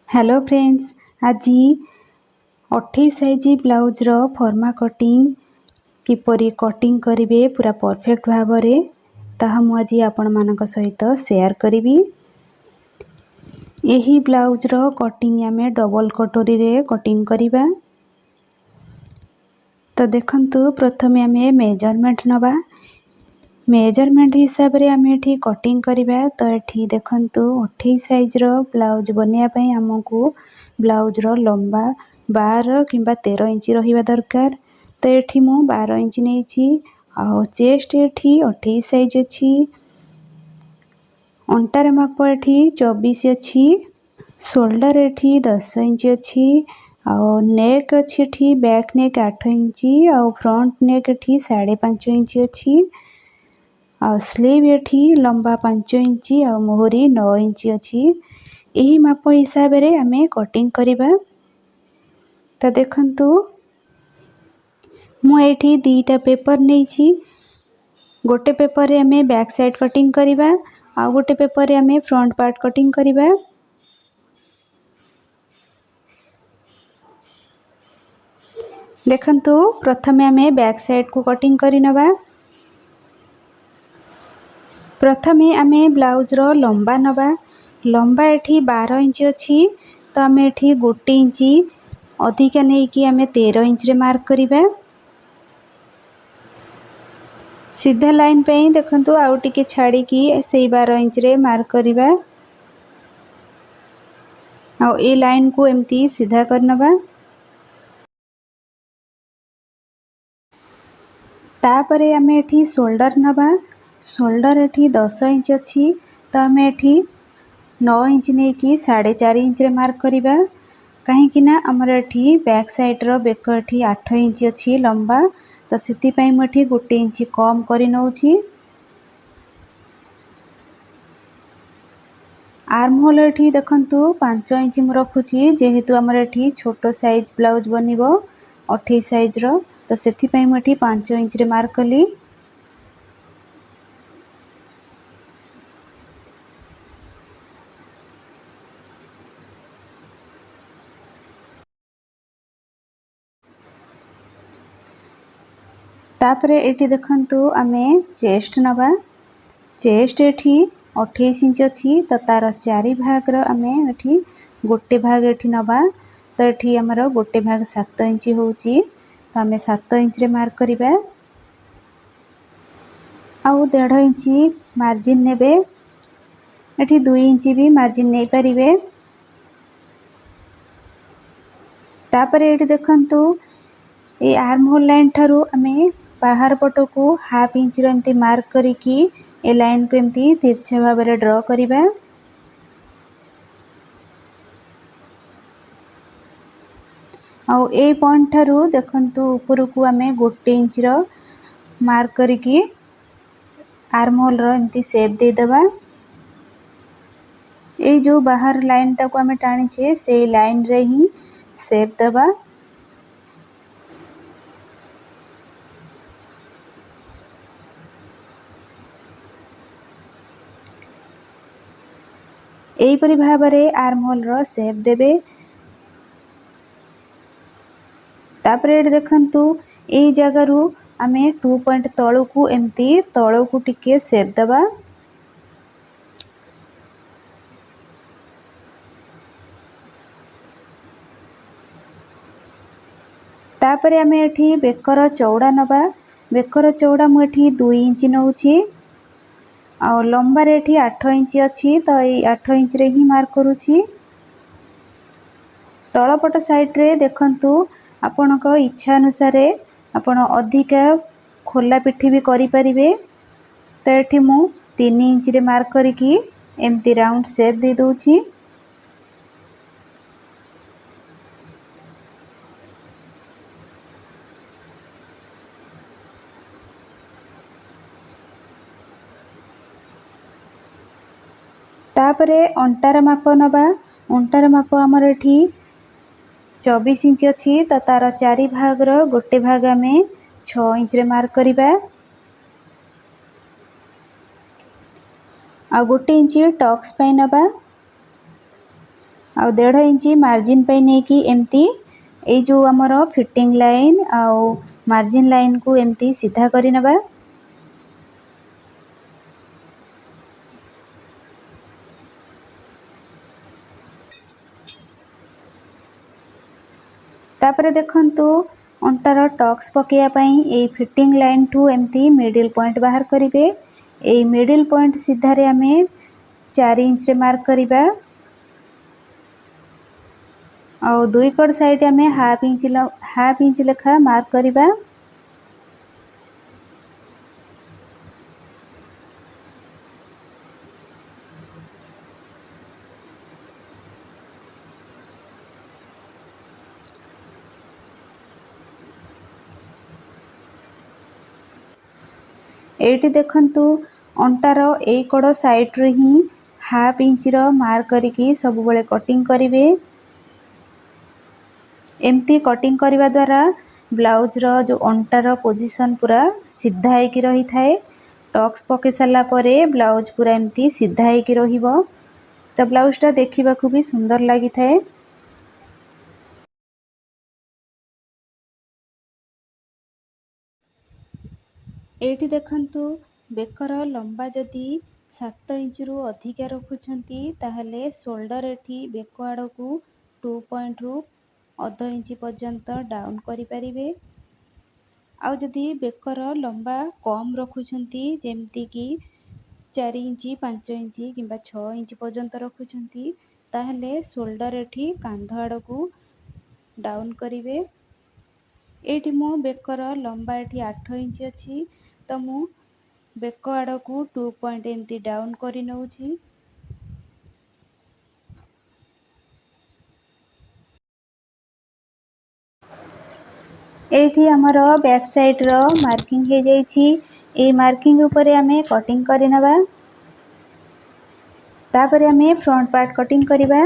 Hello friends, आज 28 size ब्लाउजर फर्मा cutting किपरि cutting करेंगे पूरा परफेक्ट भाव में ताहा मु आज आपण मानक सहित शेयर करी। यही ब्लाउजर कटिंग आमे डबल कटोरी रे कटिंग करिबा। तो देखंतु प्रथमे आमे मेजरमेंट नबा। मेजरमेंट हिसाब रे आमे एठी कटिंग करिबा। तो एठी देखंतु 28 साइज रो ब्लाउज बनिया पई हमकु ब्लाउज रो लंबा 12 किंबा 13 इंच रहिबा दरकार। तो एठी मु 12 इंच नेछि। आ चेस्ट एठी 28 साइज अछि। अंटार माप एठी 24 अछि। शोल्डर एठी 10 इंच अछि। आ नेक अछि एठी बैक नेक 8 इंच आ फ्रंट नेक एठी 5.5 इंच अछि। आ स्लीव एठी लंबा 5 इंच आ मोहरी 9 इंच अछि। यही माप हिसाब रे आमे कटिंग करिबा। तो देखंतु मु एठी दीटा पेपर नेछि। गोटे पेपर रे आमे बैक साइड कटिंग करिबा आ गोटे पेपर रे आमे फ्रंट पार्ट कटिंग करिबा। देखंतु प्रथमे आमे बैक साइड को कटिंग करि नबा। प्रथमे आमे ब्लाउज रो लंबा नबा। लंबा एठी 12 इंच अछि। तो आमे एठी 1 इंच अधिका नै कि आमे 13 इंच रे मार्क करिबा। सीधा लाइन पे देखंतु आउ टिके छाड़ी कि सेही 12 इंच रे मार्क करिबा। आ ए लाइन को एम्ति सीधा करनबा। तापरे आमे एठी शोल्डर नबा। शोल्डर एठी 10 इंच अछि। तो आमे एठी 9 इंच नै कि 4.5 इंच रे मार्क करिबा। कहीं कि ना हमर एठी बैक साइड रो बेक एठी 8 इंच अछि लंबा। तो सेति पई म एठी 1 इंच कम करि नउछि। आर्म होल एठी देखंतु 5 इंच मु रखुछि जेहेतु हमर एठी छोटो साइज ब्लाउज बनिबो 28 साइज रो। तो सेति पई म एठी 5 इंच रे मार्क कली। तापरे एठी देखंतु आमे चेस्ट नबा। चेस्ट एठी 28 इंच अछि। तो तार चारि भाग रो आमे एठी गोटे भाग एठी नबा। तो एठी हमर गोटे भाग 7 इंच होउची। तो आमे 7 इंच रे मार्क करिबा। आउ 1.5 इंच मार्जिन नेबे। एठी 2 इंच भी मार्जिन नै परिबे। तापरे एठी देखंतु ए आर्म होल लाइन ठारू आमे बाहर पटो को हाफ इंच रो एम्ति मार्क करिकी ए लाइन को एम्ति तिरछा भाव रे ड्रॉ करिबा। आउ ए पॉइंट ठारू देखंतु ऊपर को आमे 1 इंच रो मार्क करिकी आर्म होल रो एम्ति शेप दे दबा। ए जो बाहर लाइन टा को आमे टाणी छे से लाइन रे ही शेप दबा। एही परि भाव रे आर्म होल रो शेप देबे। तापरे एठी देखंतु एही जगह रु आमे 2 पॉइंट तळु को एम्ति तळु को टिके शेप दबा। तापरे आमे एठी बेकर चौड़ा नबा। बेकर चौड़ा मु एठी 2 इंच नउछि। आ लंबा रे एठी 8 इंच अछि। तो ए 8 इंच रे ही मार्क करूछि। तळपट साइड रे देखंतु आपणक इच्छा अनुसार आपण अधिका खोला पिठी भी करि परिबे। तो एठी मु 3 इंच रे मार्क करिकी एम्ति राउंड शेप दे दोछि। तापरे अंटार माप नबा। अंटार माप हमर एठी 24 इंच अछि। तो तार चारि भाग रो गोटे भाग आमे 6 इंच रे मार्क करिबा। आ 1 इंच टक्स पई नबा। आ 1.5 इंच मार्जिन पे नेकी एमती ए जो हमर फिटिंग लाइन आउ मार्जिन लाइन को एमती सीधा करि नबा। तापरे देखंतु अंटार टक्स पकेया पई ए फिटिंग लाइन टू एमती मिडिल पॉइंट बाहर करिवे। ए मिडिल पॉइंट सीधा रे हमें 4 इंच रे मार्क करिबा और दुई कड़ साइड हमें हाफ इंच लेखा मार्क करिबा। एटी देखंतु अंटार ए कड़ साइड रे ही हाफ इंच रो मार्क करिकी सब बळे कटिंग करिवे। एमती कटिंग करबा द्वारा ब्लाउज रो जो अंटार पोजीशन पूरा सीधा हेकी रही थाए। टक्स पके साला परे ब्लाउज पूरा एमती सीधा हेकी रहिबो तो ब्लाउज टा देखिबा को भी सुंदर लागि थाए। एटी देखंतु बेकर लंबा जदी 7 इंच रु अधिका रखुछंती ताहले शोल्डर एठी बेक आड़ को 2 पॉइंट रु आधा इंच पर्यंत डाउन करि परिबे। आउ जदी बेकर लंबा कम रखुछंती जेमती की 4 इंच 5 इंच किंबा 6 इंच पर्यंत रखुछंती ताहले शोल्डर एठी कांध आड़ को डाउन करिवे। एठी मो बेकर लंबा एठी 8 इंच अछि तो मु बेक आड़ को 2 पॉइंट एमती डाउन करि नउछि। एठी हमर बैक साइड रो मार्किंग हे जाईछि। ए मार्किंग ऊपर हमें कटिंग करि नबा। तापरे हमें फ्रंट पार्ट कटिंग करिबा।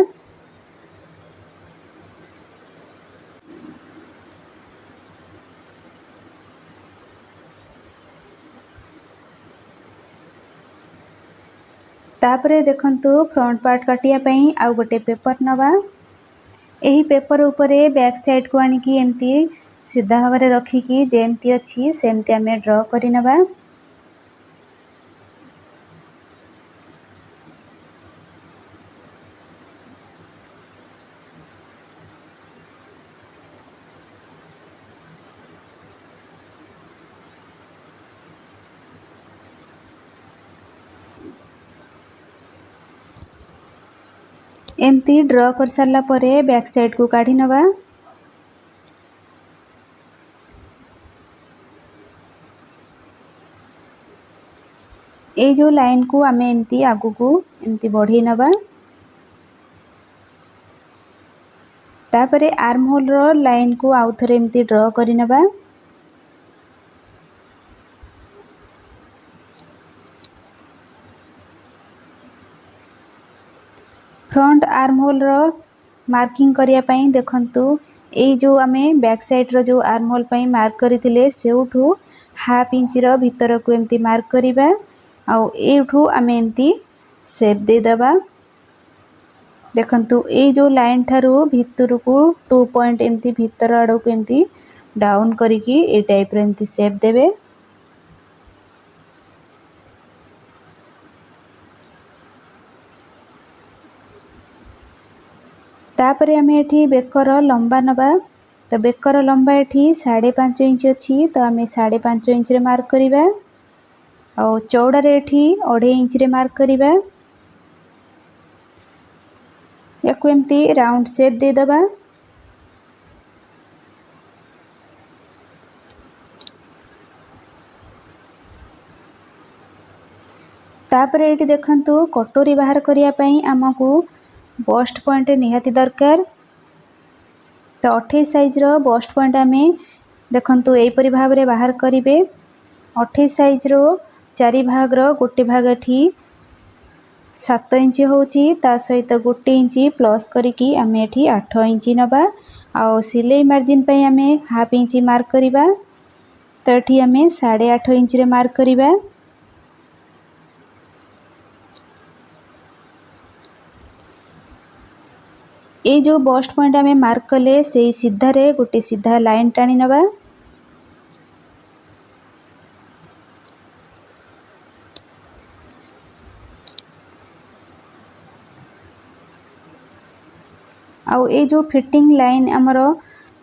तापरे देखंतु फ्रंट पार्ट काटिया पई आउ गोटे पेपर नबा। एही पेपर ऊपर बैक साइड को आनिकी एमती सीधा भाव रखिकी जेमती अछि सेमती हमें ड्रॉ करि नबा। एमती ड्रॉ कर सारला परे बैक साइड को काढी नबा। ए जो लाइन को आमे एमती आगु को एमती बढ़ी नबा। तापरे आर्म होल रो लाइन को आउ थरे एमती ड्रॉ करि नबा। फ्रंट आर्म होल रो मार्किंग करिया पई देखंतु ए जो आमे बैक साइड रो जो आर्म होल पई मार्क करिथिले सेउठू हाफ इंच रो भीतर को एमती मार्क करिबा आउ एठू आमे एमती शेप दे दबा। देखंतु ए जो लाइन थारू भीतर को 2 पॉइंट एमती भीतर आड़ को एमती डाउन करिकी ए टाइप रे एमती शेप देबे। तापरे हमें एठी बेकर लंबा नबा। तो बेकर लंबा एठी 5.5 इंच अछि तो हमें 5.5 इंच रे मार्क करिबा और चौड़ा रे एठी 2.5 इंच रे मार्क करिबा। याकु एमती राउंड शेप दे दबा। तापरे एठी देखंतु कटोरी बाहर करिया पई हमकु बस्ट पॉइंट निहाती दरकार। तो 28 साइज रो बस्ट पॉइंट हमें देखंतु एपरि भाव रे बाहर करिवे। 28 साइज रो 4 भाग रो गोटे भाग एठी 7 इंच होची ता सहित गोटे इंच प्लस करिकी हमें एठी 8 इंच नबा। आ सिलाई मार्जिन पई हमें हाफ इंच मार्क करिबा। तो एठी हमें 8.5 इंच रे मार्क करिबा। ये जो बस्ट पॉइंट आम मार्क कले से सीधारे गोटे सीधा लाइन टाणी नवा। आउ ए जो फिटिंग लाइन आमर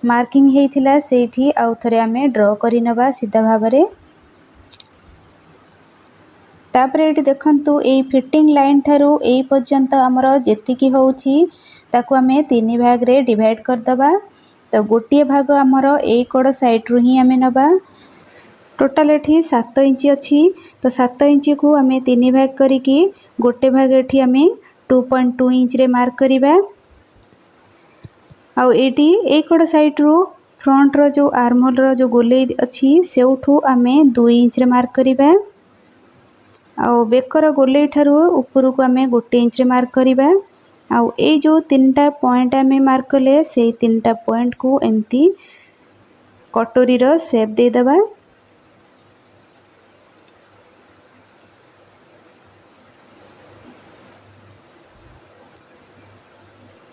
मार्किंग होइथिला सेठी आउ थरे आमे ड्रॉ करि नबा सीधा भाबरे। तापरे एटी देखंतु ए फिटिंग लाइन थारू ए पर्यंत आमर जेतिकी होउची ताकू आमे तीन भाग रे डिवाइड कर दबा। तो गोटे भाग आमर ए कोड साइड रु ही आमे नबा। टोटल एठी 7 इंच अछि तो 7 इंच को आमे तीन भाग करिकी गोटे भाग एठी आमे 2.2 इंच रे मार्क करिबा। आउ एटी ए कोड साइड रु फ्रंट रो जो आर्महोल रो जो गोले अछि सेउठू आमे 2 इंच रे मार्क करिबा। आउ बेकर गोले ठारू ऊपर को आमे 1 इंच रे मार्क करिबा। आउ ए जो तीनटा पॉइंट आमे मार्क कले से तीनटा पॉइंट को एम्ति कटोरी रो शेप दे दबा।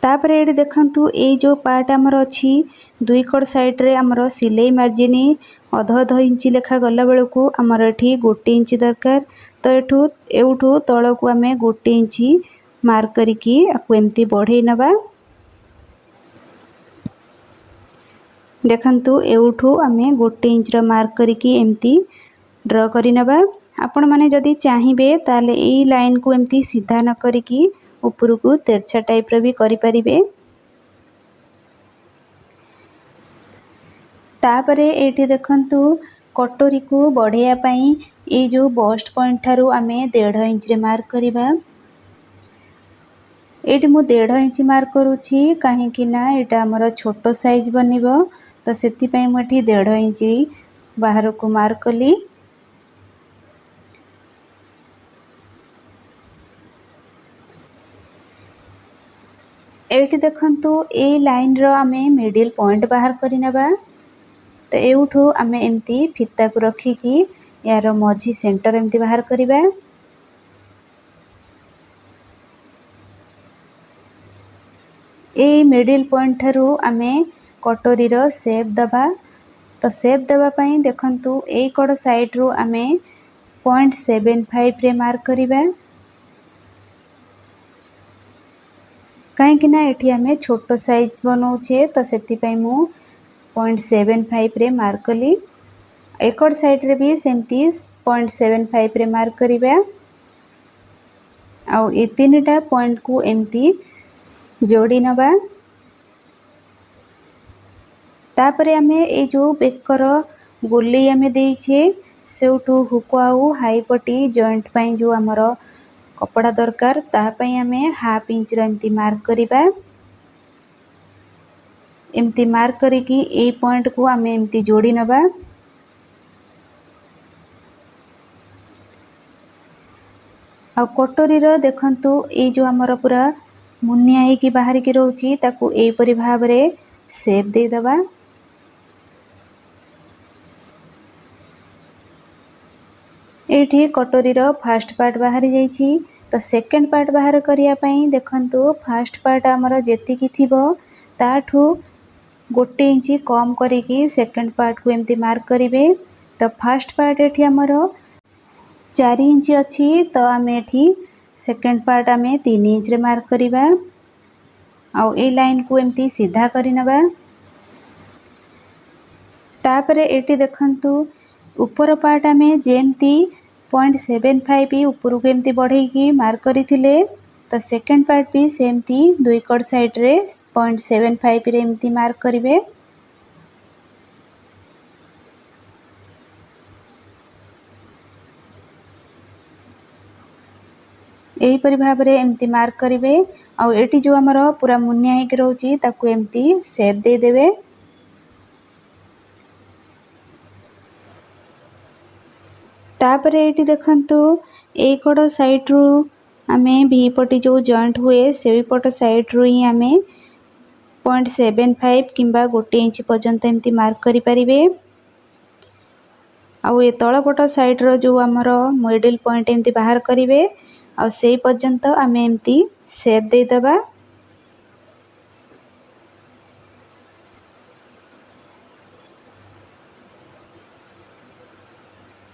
तापरे एटी देखंतु ए जो पार्ट आमर अछि दुई कड़ साइड रे आमर सिलाई मार्जिन अध इंच लेखा गला बेलू को आमर एठी 1 इंच दरकार। तो एठू तल को आमे 1 इंच मार्क करिकी आकु एम्ति बढ़े नबा। देखंतु एठू आमे 1 इंच रो मार्क करिकी एम्ति ड्रॉ करि नबा। आपण माने जदी चाहिबे ताले ए लाइन को एम्ति सीधा न करिकी ऊपर को तिरछा टाइप रो भी करि परिबे। तापरे एठी देखंतु कटोरी को बढ़िया पई ए जो बस्ट पॉइंट थारू आमे 1.5 इंच रे मार्क करिबा। एठी मु 1.5 इंच मार्क करूची काहे कि ना एटा हमर छोटो साइज बनिबो तो सेति पई मु एठी 1.5 इंच बाहर को मार्क कली। एठी देखंतु ए लाइन रो आमे मिडिल पॉइंट बाहर करि नबा। तो एउठू आमे एम्ति फिता को रखिकी यार मझी सेंटर एम्ति बाहर करिबा। ए मिडिल पॉइंट थारू आमे कटोरी रो शेप दबा। तो शेप दबा पई देखंतु ए कड़ साइड रो आमे 0.75 रे मार्क करिबा। काहे कि ना एठी आमे छोटो साइज बनौछे तो सेति पई मु 0.75 रे मार्क कली। एकड़ साइड रे भी सेमती 0.75 रे मार्क करिबा। आउ ए तीनटा पॉइंट को एम्ति जोड़ी नबा। तापरे आमे ए जो बेकर गोली आमे देइछे सेउठू हुक आउ हाई पटी जॉइंट पई जो हमर कपड़ा दरकार ता पई आमे 1/2 इंच रे एम्ति मार्क करिबा। एम्ति मार्क करिकी ए पॉइंट को आमे एम्ति जोड़ी नबा। आ कटोरी रो देखंतु ए जो हमर पूरा मुनिया हे की बाहर के रहउची ताकू ए परि भाव रे शेप दे दबा। एठी कटोरी रो फर्स्ट पार्ट बाहर जाईची तो सेकंड पार्ट बाहर करिया पई देखंतु फर्स्ट पार्ट हमर जेति की थिबो ताठू 1 इंच कम करिकी सेकंड पार्ट को एम्ति मार्क करिवे। तो फर्स्ट पार्ट एठी हमर 4 इंच अछि तो आमे एठी सेकंड पार्ट आमे 3 इंच रे मार्क करिबा। आउ ए लाइन को एम्ति सीधा करि नबा। तापरे एठी देखंतु ऊपर पार्ट आमे जेमती 0.75 ऊपर को एम्ति बढ़ेकी मार्क करिथिले तो सेकंड पार्ट भी सेमती दुई कड़ साइड रे 0.75 रे एम्ति मार्क करिवे। एही परि भाव रे एम्ति मार्क करिवे। आउ एठी जो हमर पूरा मुनिया हे के रहउची ताकू एम्ति शेप दे देबे। तापरे एठी देखंतु ए कड़ साइड रु आमे भी पटी जो जॉइंट हुए से पट साइड रु ही आमे 0.75 किंबा 1 इंच पर्यंत एम्ति मार्क करि परिबे। आउ ए तळ पट साइड रो जो हमर मिडिल पॉइंट एम्ति बाहर करिवे। आउ सेही पर्यंत आमे एम्ति शेप दे दबा।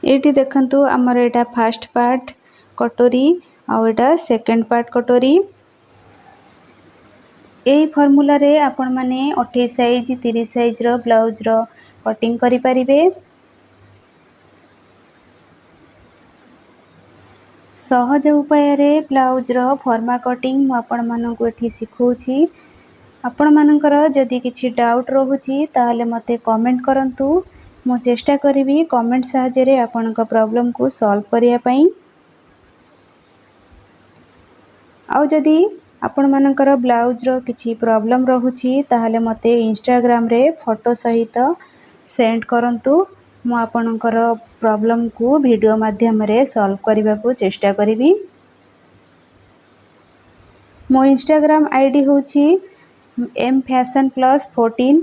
एटी देखंतु आमर एटा फर्स्ट पार्ट कटोरी आउ एटा सेकंड पार्ट कटोरी। यही फॉर्मूला रे आपण माने 28 साइज 30 साइज रो ब्लाउज रो कटिंग करि परिबे। सहज उपाय रे ब्लाउज रो फॉर्मा कटिंग मु आपण मानकु एठी सिखौछि। आपण मानकर जदि किछि डाउट रहउछि ताले मते कमेंट करंतु। मु चेष्टा करिवि कमेंट सहायता रे आपनका प्रॉब्लम को सॉल्व करिया पई। आउ जदि आपण मानकर ब्लाउज रो किछि प्रॉब्लम रहउछि ताले मते इंस्टाग्राम रे फोटो सहित सेंड करंतु। मु आपनकर प्रॉब्लम को वीडियो माध्यम रे सॉल्व करिबा को चेष्टा करिवि। मो इंस्टाग्राम आईडी होछि mfashion+14।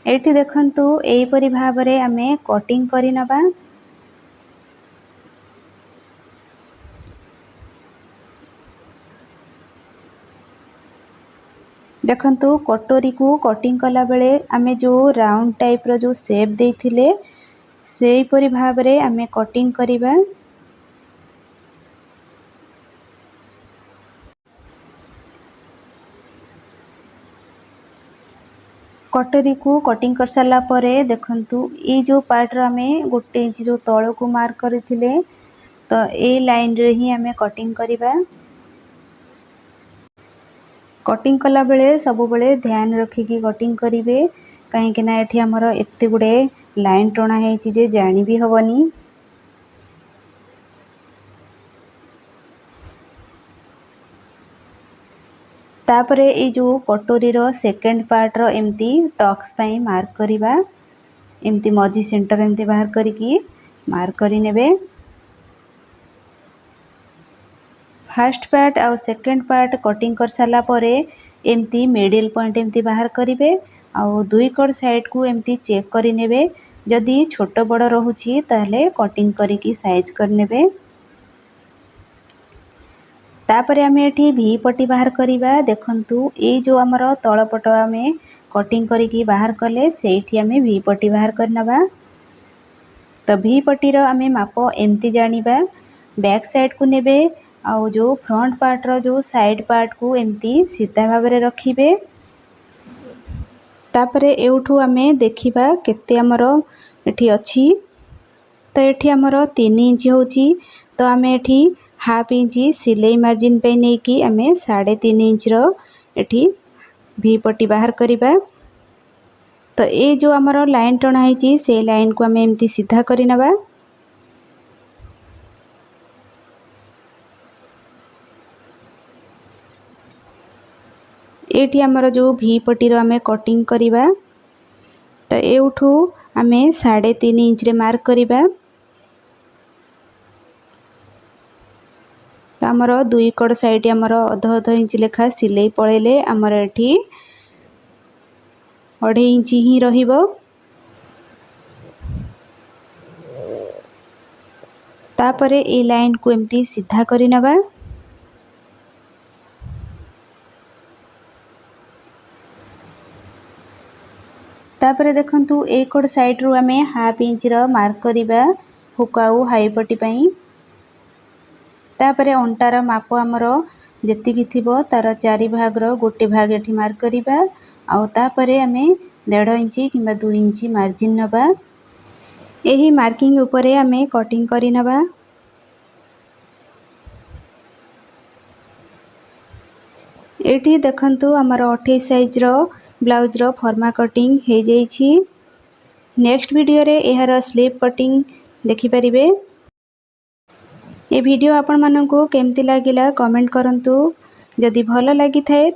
एठी देखंतु एई परि भाबरे आमे कटिंग करि नबा। देखंतु कटोरी को कटिंग कला बेले आमे जो राउंड टाइप रो जो शेप देथिले सेई परि भाबरे आमे कटिंग करिबा। कटोरी को कटिंग कर साला परे देखंतु ए जो पार्ट रो आमे गोटे इंच जो तळ को मार्क करथिले तो ए लाइन रे ही आमे कटिंग करिबा। कटिंग कला बेले सब बेले ध्यान रखी की कटिंग करिवे काहे कि ना एठी हमर एत्ते गुडे लाइन टणा हेछि जे जानि भी हबनी। तापरे ए जो कटोरी रो सेकंड पार्ट रो एम्ति टक्स पई मार्क करिबा। एम्ति मझी सेंटर एम्ति बाहर करिकी मार्क करि नेबे। फर्स्ट पार्ट आउ सेकंड पार्ट कटिंग कर साला परे एम्ति मिडिल पॉइंट एम्ति बाहर करिवे आउ दुई कड़ साइड को एम्ति चेक करि नेबे। जदि छोट बड़ रहउछि ताले कटिंग करिकी साइज कर नेबे। तापरे आमे एठी भी पट्टी बाहर करिबा। देखंतु ए जो हमर तळ पट आमे कटिंग करिकी बाहर कले सेठी आमे भी पट्टी बाहर करनबा। तो भी पट्टी रो आमे माप एम्ति जानिबा। बैक साइड को नेबे आउ जो फ्रंट पार्ट रो जो साइड पार्ट को एम्ति सीधा भाबरे रखिबे। तापरे एउठू आमे देखिबा केते हमर एठी अछि। तो एठी हमर 3 इंच होछि तो आमे एठी हाफ इंच सिलाई मार्जिन पे नै कि आमे 3.5 इंच रो एठी भी पट्टी बाहर करिबा। तो ए जो हमर लाइन टणा हेछि से लाइन को आमे एम्ति सीधा करि नबा। एठी हमर जो भी पट्टी रो आमे कटिंग करिबा। तो एउठू आमे 3.5 इंच रे मार्क करिबा। तो हमर दुई कड़ साइड हमर अध इंच लेखा सिलाई पळेले हमर एठी 2.5 इंच ही रहिबो। तापरे ए लाइन को एम्ति सीधा करि नबा। तापरे देखंतु ए कड़ साइड रु आमे हाफ इंच रो मार्क करिबा हुकाउ हाई पट्टी पई। तापरे अंटार माप हमर जेतिकी थिबो तार 4 भाग रो गोटे भाग एठी मार्क करिबा आउ तापरे आमे 1.5 इंच किबा 2 इंच मार्जिन नबा। एही मार्किंग उपरे आमे कटिंग करि नबा। एठी देखंतु हमर 28 साइज रो ब्लाउज रो फॉर्मा कटिंग हे जाईछि। नेक्स्ट वीडियो रे एहार स्लीव कटिंग देखि परिबे। ए वीडियो आपण मानकु केमति लागिला कमेंट करंतु। जदि भलो लागि थाए